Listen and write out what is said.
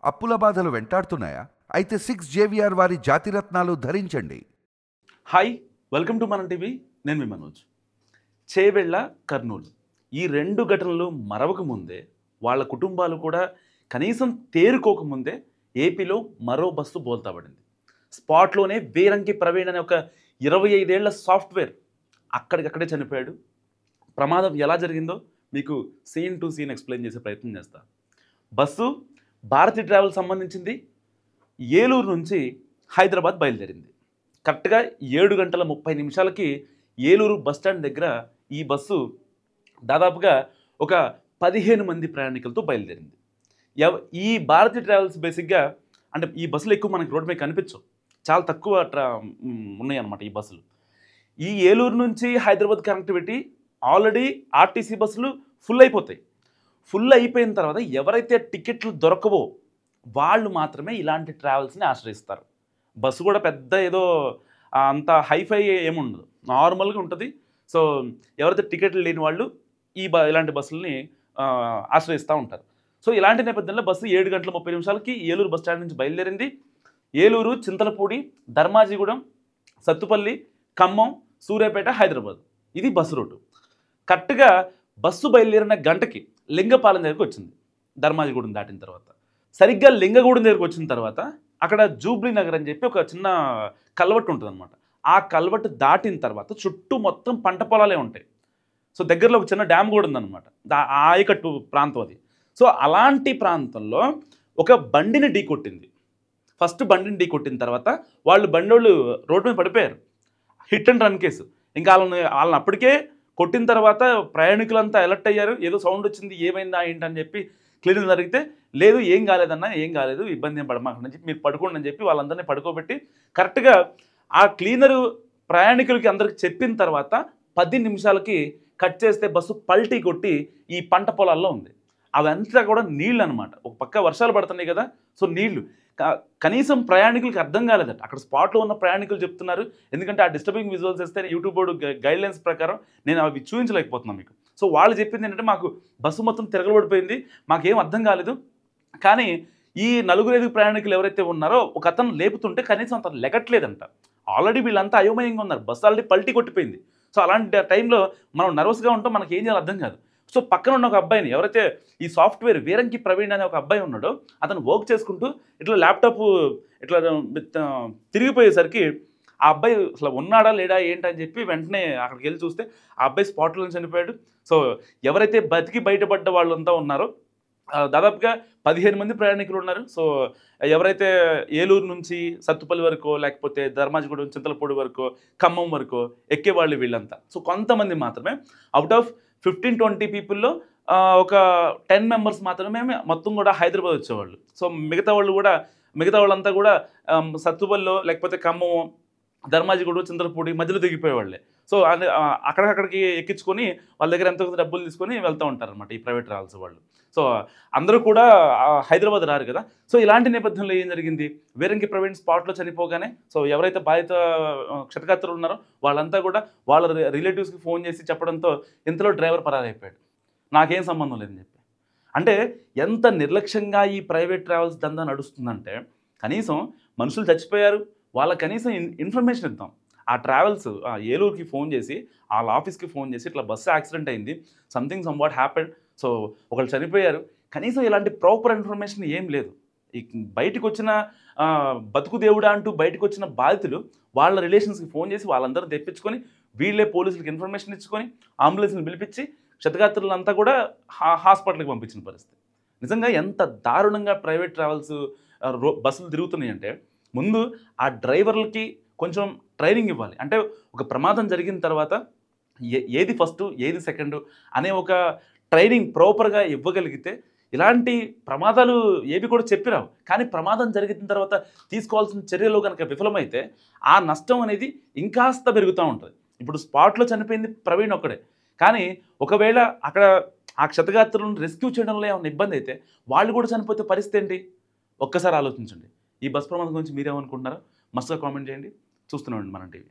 అప్పుల బాధలు వెంటాడుతున్నాయా? అయితే 6 జేవిఆర్ వారి జాతిరత్నాలు ధరించండి. హాయ్, వెల్కమ్ టు మనం టీవీ. నేను మీ మనోజ్. చేవెళ్ళ, కర్నూలు ఈ రెండు ఘటనలు మరవక ముందే, వాళ్ళ కుటుంబాలు కూడా కనీసం తేరుకోకముందే ఏపీలో మరో బస్సు బోల్తా పడింది. స్పాట్లోనే వేరంకి ప్రవీణ్ అనే ఒక 25 ఏళ్ల సాఫ్ట్వేర్ అక్కడికక్కడే చనిపోయాడు. ప్రమాదం ఎలా జరిగిందో మీకు సీన్ టు సీన్ ఎక్స్ప్లెయిన్ చేసే ప్రయత్నం చేస్తా. బస్సు భారతి ట్రావెల్ సంబంధించింది. ఏలూరు నుంచి హైదరాబాద్ బయలుదేరింది. కరెక్ట్గా 7 గంటల 30 నిమిషాలకి ఏలూరు బస్టాండ్ దగ్గర ఈ బస్సు దాదాపుగా ఒక 15 మంది ప్రయాణికులతో బయలుదేరింది. ఈ భారతి ట్రావెల్స్ బేసిక్గా అంటే ఈ బస్సులు ఎక్కువ మనకి రోడ్డు మీద కనిపించవు, చాలా తక్కువ ఉన్నాయి అన్నమాట ఈ బస్సులు. ఈ ఏలూరు నుంచి హైదరాబాద్ కనెక్టివిటీ ఆల్రెడీ ఆర్టీసీ బస్సులు ఫుల్ అయిపోతాయి. ఫుల్ అయిపోయిన తర్వాత ఎవరైతే టికెట్లు దొరకవో వాళ్ళు మాత్రమే ఇలాంటి ట్రావెల్స్ని ఆశ్రయిస్తారు. బస్సు కూడా పెద్ద ఏదో అంత హైఫై ఏముండదు, నార్మల్గా ఉంటుంది. సో ఎవరైతే టికెట్లు లేని వాళ్ళు ఇలాంటి బస్సులని ఆశ్రయిస్తూ ఉంటారు. సో ఇలాంటి నేపథ్యంలో బస్సు 7 గంటల 30 నిమిషాలకి ఏలూరు బస్ స్టాండ్ నుంచి బయలుదేరింది. ఏలూరు, చింతలపూడి, ధర్మాజిగూడెం, సత్తుపల్లి, ఖమ్మం, సూర్యాపేట, హైదరాబాద్ ఇది బస్సు రూటు. కరెక్ట్గా బస్సు బయలుదేరిన గంటకి లింగపాలెం దగ్గరికి వచ్చింది. ధర్మాజిగూడెం దాటిన తర్వాత సరిగ్గా లింగగూడెం దగ్గరికి వచ్చిన తర్వాత అక్కడ జూబ్లీ నగర్ అని చెప్పి ఒక చిన్న కల్వట్టు ఉంటుంది అనమాట. ఆ కల్వట్టు దాటిన తర్వాత చుట్టూ మొత్తం పంట పొలాలే ఉంటాయి. సో దగ్గరలో ఒక చిన్న డ్యామ్ కూడా ఉందన్నమాట, ఆయకట్టు ప్రాంతం అది. సో అలాంటి ప్రాంతంలో ఒక బండిని ఢీ కొట్టింది. ఫస్ట్ బండిని ఢీ కొట్టిన తర్వాత బండోళ్ళు రోడ్డు మీద పడిపోయారు. Hit and run case. ఇంకా వాళ్ళని అప్పటికే కొట్టిన తర్వాత ప్రయాణికులంతా అలర్ట్ అయ్యారు. ఏదో సౌండ్ వచ్చింది, ఏమైందా ఏంటని చెప్పి క్లీనింగ్ జరిగితే లేదు, ఏం కాలేదన్నా, ఏం కాలేదు, ఇబ్బంది ఏం పడమాకని చెప్పి మీరు పడుకోండి అని చెప్పి వాళ్ళందరినీ పడుకోబెట్టి కరెక్ట్గా ఆ క్లీనరు ప్రయాణికులకి అందరికి చెప్పిన తర్వాత 10 నిమిషాలకి కట్ చేస్తే బస్సు పల్టీ కొట్టి ఈ పంట పొలాల్లో ఉంది. అవంతా కూడా నీళ్ళు అనమాట. ఒక పక్క వర్షాలు పడుతున్నాయి కదా, సో నీళ్లు కనీసం ప్రయాణికులకి అర్థం కాలేదట. అక్కడ స్పాట్లో ఉన్న ప్రయాణికులు చెప్తున్నారు, ఎందుకంటే ఆ డిస్టర్బింగ్ విజువల్స్ ఇస్తే యూట్యూబ్ బోర్డు గైడ్లైన్స్ ప్రకారం నేను అవి చూపించలేకపోతున్నాను మీకు. సో వాళ్ళు చెప్పింది ఏంటంటే మాకు బస్సు మొత్తం తిరగబడిపోయింది, మాకేం అర్థం కాలేదు. కానీ ఈ 4-5 ప్రయాణికులు ఎవరైతే ఉన్నారో ఒక అతను లేపుతుంటే కనీసం అతను లెగట్లేదంట. ఆల్రెడీ వీళ్ళంతా అయోమయంగా ఉన్నారు, బస్సు ఆల్రెడీ పల్టీ కొట్టిపోయింది. సో అలాంటి టైంలో మనం నర్వస్గా ఉంటాం, మనకి ఏం చేయాలో అర్థం కాదు. సో పక్కన ఉన్న ఒక అబ్బాయిని, ఎవరైతే ఈ సాఫ్ట్వేర్ వేరంకి ప్రవీణ్ అనే ఒక అబ్బాయి ఉన్నాడో అతను వర్క్ చేసుకుంటూ ఇట్లా ల్యాప్టాప్ ఇట్లా తిరిగిపోయేసరికి ఆ అబ్బాయి అసలు ఉన్నాడా లేడా ఏంటని చెప్పి వెంటనే అక్కడికి వెళ్ళి చూస్తే ఆ అబ్బాయి స్పాట్లో చనిపోయాడు. సో ఎవరైతే బతికి బయటపడ్డ వాళ్ళంతా ఉన్నారో దాదాపుగా 15 మంది ప్రయాణికులు ఉన్నారు. సో ఎవరైతే ఏలూరు నుంచి సత్తుపల్లి వరకు, లేకపోతే ధర్మాజిగూడెం, చింతలపూడి వరకు, ఖమ్మం వరకు ఎక్కేవాళ్ళు వీళ్ళంతా. సో కొంతమంది మాత్రమే అవుట్ ఆఫ్ 15-20 పీపుల్లో ఒక 10 మెంబర్స్ మాత్రమే మొత్తం కూడా హైదరాబాద్ వచ్చేవాళ్ళు. సో మిగతా వాళ్ళంతా కూడా సత్తుపల్లిలో లేకపోతే ఖమ్మం, ధర్మాజిగూడెం, చింతలపూడి మధ్యలో దిగిపోయేవాళ్ళే. సో అక్కడికి ఎక్కించుకొని వాళ్ళ దగ్గర ఎంతో డబ్బులు తీసుకొని వెళ్తూ ఉంటారనమాట ఈ ప్రైవేట్ ట్రావెల్స్ వాళ్ళు. సో అందరూ కూడా హైదరాబాద్ రారు కదా. సో ఇలాంటి నేపథ్యంలో ఏం జరిగింది, వేరంకి ప్రవీణ్ స్పాట్లో చనిపోగానే సో ఎవరైతే బాధిత క్షతగాత్రులు ఉన్నారో వాళ్ళంతా కూడా వాళ్ళ రిలేటివ్స్కి ఫోన్ చేసి చెప్పడంతో ఇంతలో డ్రైవర్ పరారైపోయాడు, నాకేం సంబంధం లేదని చెప్పి. అంటే ఎంత నిర్లక్ష్యంగా ఈ ప్రైవేట్ ట్రావెల్స్ దందా నడుస్తుందంటే, కనీసం మనుషులు చచ్చిపోయారు, వాళ్ళకి కనీసం ఇన్ఫర్మేషన్ ఇద్దాం. ఆ ట్రావెల్స్ ఏలూరుకి ఫోన్ చేసి వాళ్ళ ఆఫీస్కి ఫోన్ చేసి ఇట్లా బస్సు యాక్సిడెంట్ అయింది, something some what happened, so ఒకళ్ళు చనిపోయారు, కనీసం ఇలాంటి ప్రాపర్ ఇన్ఫర్మేషన్ ఏం లేదు. బయటకు వచ్చిన బతుకు దేవుడా అంటూ బయటకు వచ్చిన బాధితులు వాళ్ళ రిలేషన్స్కి ఫోన్ చేసి వాళ్ళందరూ తెప్పించుకొని వీళ్ళే పోలీసులకు ఇన్ఫర్మేషన్ ఇచ్చుకొని అంబులెన్స్ని పిలిపించి క్షతగాత్రులంతా కూడా హాస్పిటల్కి పంపించిన పరిస్థితి. నిజంగా ఎంత దారుణంగా ప్రైవేట్ ట్రావెల్స్ బస్సులు తిరుగుతున్నాయి అంటే, ముందు ఆ డ్రైవర్లకి కొంచెం ట్రైనింగ్ ఇవ్వాలి. అంటే ఒక ప్రమాదం జరిగిన తర్వాత ఏది ఫస్ట్ ఏది సెకండ్ అనే ఒక ట్రైనింగ్ ప్రాపర్గా ఇవ్వగలిగితే ఇలాంటి ప్రమాదాలు ఏవి కూడా చెప్పిరావు. కానీ ప్రమాదం జరిగిన తర్వాత తీసుకోవాల్సిన చర్యలు కనుక విఫలమైతే ఆ నష్టం అనేది ఇంకాస్త పెరుగుతూ ఉంటుంది. ఇప్పుడు స్పాట్లో చనిపోయింది ప్రవీణ్ ఒక్కడే, కానీ ఒకవేళ అక్కడ ఆ క్షతగాత్రులను రెస్క్యూ చేయడంలో ఏమైనా ఇబ్బంది అయితే వాళ్ళు కూడా చనిపోతే పరిస్థితి ఏంటి, ఒక్కసారి ఆలోచించండి. ఈ బస్ ప్రమాదం గురించి మీరేమనుకుంటున్నారో మస్తుగా కామెంట్ చేయండి. చూస్తూనే ఉండండి మనం టీవీ.